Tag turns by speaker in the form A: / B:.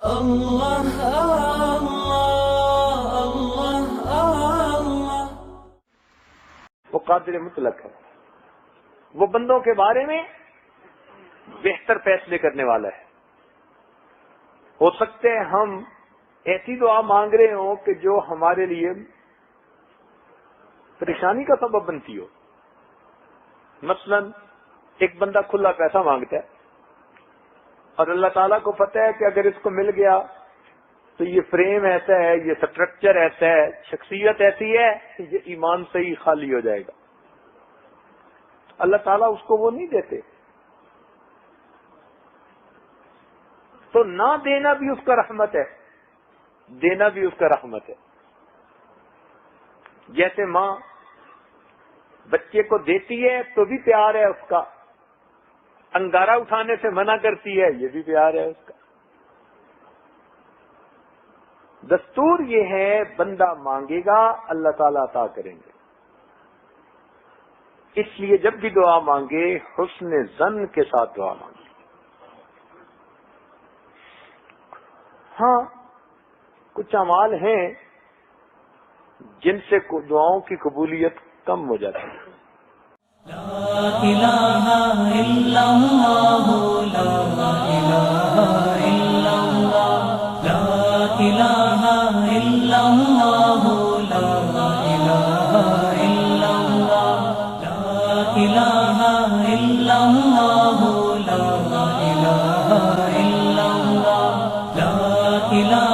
A: اللہ اللہ اللہ اللہ۔
B: وہ قادر مطلق ہے، وہ بندوں کے بارے میں بہتر فیصلے کرنے والا ہے۔ ہو سکتے ہیں ہم ایسی دعا مانگ رہے ہوں کہ جو ہمارے لیے پریشانی کا سبب بنتی ہو۔ مثلا ایک بندہ کھلا پیسہ مانگتا ہے اور اللہ تعالیٰ کو پتہ ہے کہ اگر اس کو مل گیا تو یہ فریم ایسا ہے، یہ سٹرکچر ایسا ہے، شخصیت ایسی ہے کہ یہ ایمان سے ہی خالی ہو جائے گا۔ اللہ تعالیٰ اس کو وہ نہیں دیتے، تو نہ دینا بھی اس کا رحمت ہے، دینا بھی اس کا رحمت ہے۔ جیسے ماں بچے کو دیتی ہے تو بھی پیار ہے اس کا، انگارہ اٹھانے سے منع کرتی ہے یہ بھی پیار ہے اس کا۔ دستور یہ ہے بندہ مانگے گا اللہ تعالیٰ عطا کریں گے۔ اس لیے جب بھی دعا مانگے حسن ظن کے ساتھ دعا مانگے۔ ہاں کچھ اعمال ہیں جن سے دعاؤں کی قبولیت کم ہو جاتی ہے۔
A: لا الہ الا اللہ، لا الہ الا اللہ، لا الہ الا اللہ، لا الہ الا اللہ، لا الہ الا اللہ، لا الہ الا اللہ، لا الہ